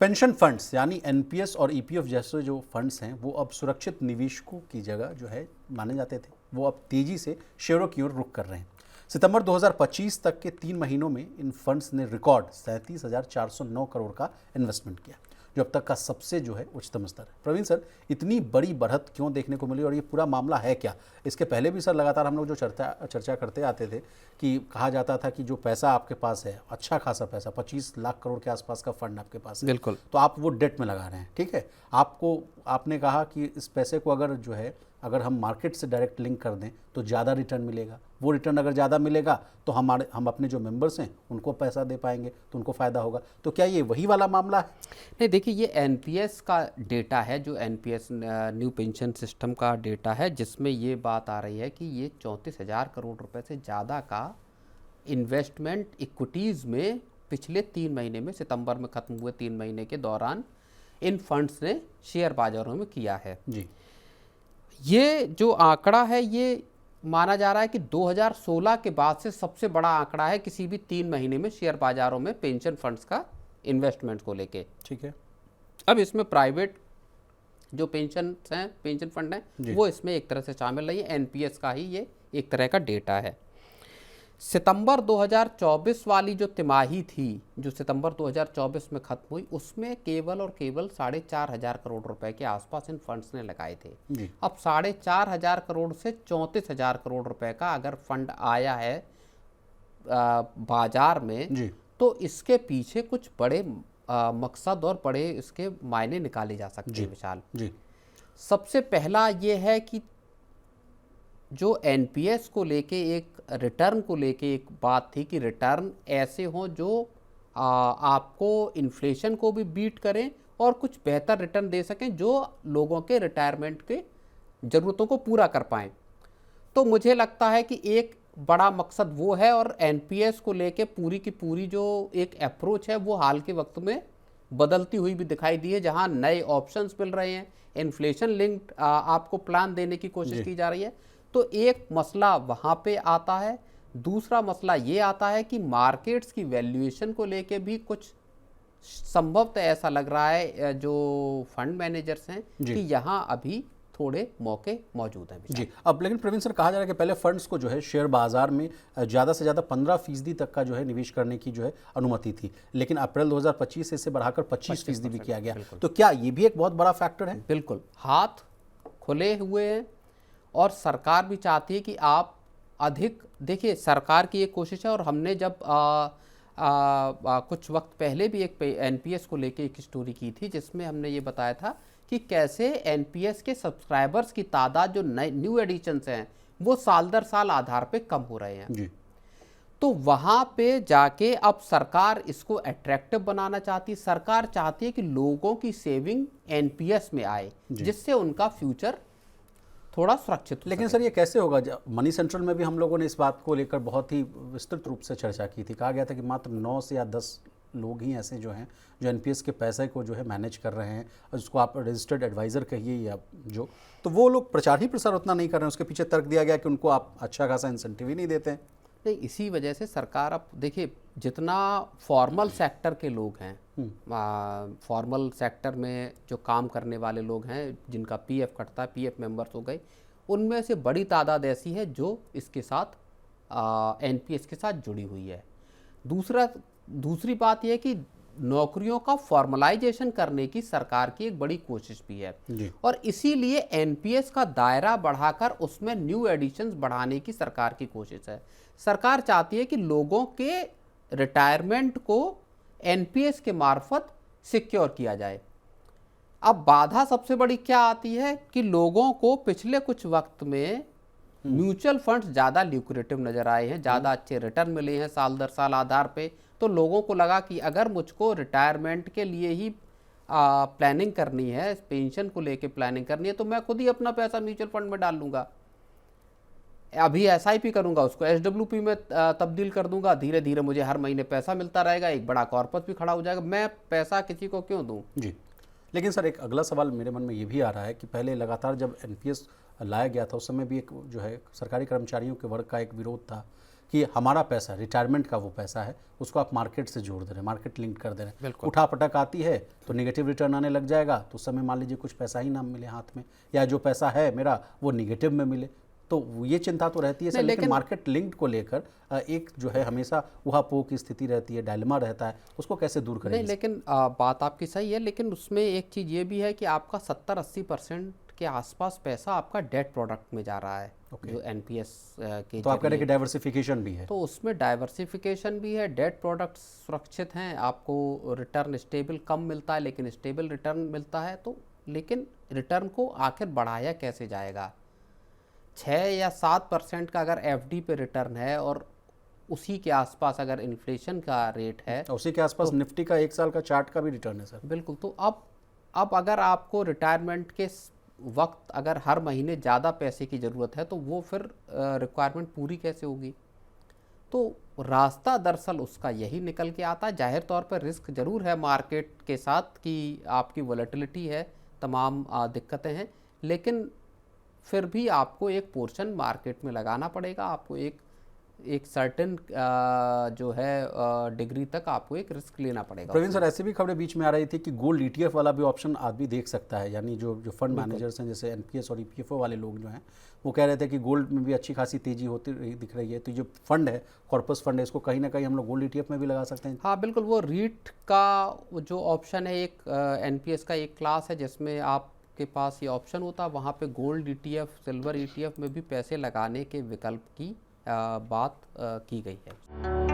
Pension funds यानी NPS और EPF जैसे जो फंड्स हैं वो अब सुरक्षित निवेशकों की जगह जो है माने जाते थे, वो अब तेजी से शेयरों की ओर रुख कर रहे हैं। सितंबर 2025 तक के 3 महीनों में इन फंड्स ने रिकॉर्ड 37,409 करोड़ का इन्वेस्टमेंट किया, जो अब तक का सबसे जो है उच्चतम स्तर है। प्रवीण सर, इतनी बड़ी बढ़त क्यों देखने को मिली और ये पूरा मामला है क्या? इसके पहले भी सर लगातार हम लोग जो चर्चा करते आते थे कि कहा जाता था कि जो पैसा आपके पास है, अच्छा खासा पैसा, 25 लाख करोड़ के आसपास का फंड आपके पास है, बिल्कुल, तो आप वो डेट में लगा रहे हैं, ठीक है। आपने कहा कि इस पैसे को अगर हम मार्केट से डायरेक्ट लिंक कर दें तो ज़्यादा रिटर्न मिलेगा। वो रिटर्न अगर ज़्यादा मिलेगा तो हम अपने जो मेंबर्स हैं उनको पैसा दे पाएंगे, तो उनको फ़ायदा होगा। तो क्या ये वही वाला मामला है? नहीं, देखिए, ये एनपीएस का डेटा है, जो एनपीएस न्यू पेंशन सिस्टम का डेटा है, जिसमें ये बात आ रही है कि ये 34,000 करोड़ रुपए से ज़्यादा का इन्वेस्टमेंट इक्विटीज़ में पिछले 3 महीने में, सितंबर में ख़त्म हुए 3 महीने के दौरान इन फंड्स ने शेयर बाजारों में किया है जी। ये जो आंकड़ा है, ये माना जा रहा है कि 2016 के बाद से सबसे बड़ा आंकड़ा है किसी भी 3 महीने में शेयर बाजारों में पेंशन फंड्स का इन्वेस्टमेंट को लेके। ठीक है। अब इसमें प्राइवेट जो पेंशन हैं, पेंशन फंड हैं, वो इसमें एक तरह से शामिल नहीं है। एनपीएस का ही ये एक तरह का डेटा है। सितंबर 2024 वाली जो तिमाही थी, जो सितंबर 2024 में खत्म हुई, उसमें केवल और केवल 4,500 करोड़ रुपए के आसपास इन फंड्स ने लगाए थे। जी। अब 4,500 करोड़ से 34,000 करोड़ रुपए का अगर फंड आया है बाजार में जी। तो इसके पीछे कुछ बड़े मकसद और बड़े इसके मायने निकाले जा सकते हैं। विशाल जी। सबसे पहला ये है कि जो एनपीएस को लेके एक रिटर्न को लेके एक बात थी कि रिटर्न ऐसे हों जो आपको इन्फ्लेशन को भी बीट करें और कुछ बेहतर रिटर्न दे सकें, जो लोगों के रिटायरमेंट के ज़रूरतों को पूरा कर पाएँ। तो मुझे लगता है कि एक बड़ा मकसद वो है, और एनपीएस को लेके पूरी की पूरी जो एक अप्रोच है वो हाल के वक्त में बदलती हुई भी दिखाई दी है, जहां नए ऑप्शंस मिल रहे हैं, इन्फ्लेशन लिंक्ड आपको प्लान देने की कोशिश की जा रही है। तो एक मसला वहाँ पे आता है। दूसरा मसला ये आता है कि मार्केट्स की वैल्यूएशन को लेके भी कुछ संभवतः ऐसा लग रहा है जो फंड मैनेजर्स हैं कि यहाँ अभी थोड़े मौके मौजूद हैं। जी। अब लेकिन प्रवीण सर, कहा जा रहा है कि पहले फंड्स को जो है शेयर बाजार में ज़्यादा से ज़्यादा 15% तक का जो है निवेश करने की जो है अनुमति थी, लेकिन अप्रैल 2025 से इसे बढ़ाकर 25% भी किया गया। तो क्या ये भी एक बहुत बड़ा फैक्टर है? बिल्कुल, हाथ खुले हुए हैं और सरकार भी चाहती है कि आप अधिक, देखिए सरकार की एक कोशिश है, और हमने जब कुछ वक्त पहले भी एक एनपीएस को लेके एक स्टोरी की थी जिसमें हमने ये बताया था कि कैसे एनपीएस के सब्सक्राइबर्स की तादाद जो न्यू एडिशंस हैं वो साल दर साल आधार पे कम हो रहे हैं जी। तो वहाँ पे जाके अब सरकार इसको अट्रैक्टिव बनाना चाहती है। सरकार चाहती है कि लोगों की सेविंग एनपीएस में आए, जिससे उनका फ्यूचर थोड़ा सुरक्षित हो। लेकिन सर ये कैसे होगा? मनी सेंट्रल में भी हम लोगों ने इस बात को लेकर बहुत ही विस्तृत रूप से चर्चा की थी। कहा गया था कि मात्र 9 से या 10 लोग ही ऐसे जो हैं जो एनपीएस के पैसे को जो है मैनेज कर रहे हैं, जिसको आप रजिस्टर्ड एडवाइज़र कहिए या जो, तो वो लोग प्रचार ही प्रसार उतना नहीं कर रहे हैं। उसके पीछे तर्क दिया गया कि उनको आप अच्छा खासा इंसेंटिव ही नहीं देते हैं। नहीं, इसी वजह से सरकार, अब देखिए, जितना फॉर्मल सेक्टर के लोग हैं, फॉर्मल सेक्टर में जो काम करने वाले लोग हैं, जिनका पीएफ कटता है, पीएफ मेंबर्स हो गए, उनमें से बड़ी तादाद ऐसी है जो इसके साथ एनपीएस के साथ जुड़ी हुई है। दूसरी बात यह कि नौकरियों का फॉर्मलाइजेशन करने की सरकार की एक बड़ी कोशिश भी है, और इसीलिए एनपीएस का दायरा बढ़ाकर उसमें न्यू एडिशंस बढ़ाने की सरकार की कोशिश है। सरकार चाहती है कि लोगों के रिटायरमेंट को एनपीएस के मार्फत सिक्योर किया जाए। अब बाधा सबसे बड़ी क्या आती है कि लोगों को पिछले कुछ वक्त में म्यूचुअल फंड्स ज़्यादा ल्यूक्रेटिव नज़र आए हैं, ज़्यादा अच्छे रिटर्न मिले हैं साल दर साल आधार पे, तो लोगों को लगा कि अगर मुझको रिटायरमेंट के लिए ही प्लानिंग करनी है, पेंशन को लेके प्लानिंग करनी है, तो मैं खुद ही अपना पैसा म्यूचुअल फंड में डाल लूँगा, अभी एसआईपी करूँगा, उसको एसडब्ल्यूपी में तब्दील कर दूंगा, धीरे धीरे मुझे हर महीने पैसा मिलता रहेगा, एक बड़ा कॉर्पस भी खड़ा हो जाएगा, मैं पैसा किसी को क्यों दूँ। जी। लेकिन सर एक अगला सवाल मेरे मन में ये भी आ रहा है कि पहले लगातार जब एनपीएस लाया गया था उस समय भी एक जो है सरकारी कर्मचारियों के वर्ग का एक विरोध था कि हमारा पैसा रिटायरमेंट का वो पैसा है उसको आप मार्केट से जोड़ दे रहे हैं, मार्केट लिंक कर दे रहे हैं। बिल्कुल। उठा पटक आती है तो नेगेटिव रिटर्न आने लग जाएगा, तो उस समय मान लीजिए कुछ पैसा ही ना मिले हाथ में, या जो पैसा है मेरा वो निगेटिव में मिले, तो ये चिंता तो रहती है सर। लेकिन मार्केट लिंक्ड को लेकर एक जो है हमेशा उहापोह की स्थिति रहती है, डायलेमा रहता है, उसको कैसे दूर करेंगे? नहीं, लेकिन बात आपकी सही है, लेकिन उसमें एक चीज़ ये भी है कि आपका 70-80% के आसपास पैसा आपका डेट प्रोडक्ट में जा रहा है, जो एनपीएस के तो आप कह रहे हैं कि डाइवर्सिफिकेशन भी है। तो उसमें डाइवर्सिफिकेशन भी है, डेट प्रोडक्ट सुरक्षित हैं, आपको रिटर्न स्टेबल कम मिलता है लेकिन स्टेबल रिटर्न मिलता है। तो लेकिन रिटर्न को आखिर बढ़ाया कैसे जाएगा? 6 या 7% का अगर एफडी पे रिटर्न है और उसी के आसपास अगर इन्फ्लेशन का रेट है, उसी के आसपास निफ्टी का 1 साल का चार्ट का भी रिटर्न है सर। बिल्कुल। तो अब अगर आपको रिटायरमेंट के वक्त अगर हर महीने ज़्यादा पैसे की ज़रूरत है तो वो फिर रिक्वायरमेंट पूरी कैसे होगी? तो रास्ता दरअसल उसका यही निकल के आता है। जाहिर तौर पर रिस्क ज़रूर है मार्केट के साथ कि आपकी वॉलेटिलिटी है, तमाम दिक्कतें हैं, लेकिन फिर भी आपको एक पोर्शन मार्केट में लगाना पड़ेगा। आपको एक सर्टेन जो है डिग्री तक आपको एक रिस्क लेना पड़ेगा। प्रवीण सर, ऐसी भी खबरें बीच में आ रही थी कि गोल्ड ईटीएफ वाला भी ऑप्शन आदमी देख सकता है, यानी जो फंड मैनेजर्स हैं जैसे एनपीएस और ईपीएफओ वाले लोग जो हैं वो कह रहे थे कि गोल्ड में भी अच्छी खासी तेजी होती दिख रही है, तो जो फंड है, कॉर्पस फंड है, इसको कहीं ना कहीं हम लोग गोल्ड ईटीएफ में भी लगा सकते हैं। हाँ बिल्कुल, वो रीट का जो ऑप्शन है, एक एनपीएस का एक क्लास है जिसमें आपके पास ये ऑप्शन होता है, वहाँ पे गोल्ड ईटीएफ, सिल्वर ईटीएफ में भी पैसे लगाने के विकल्प की बात की गई है।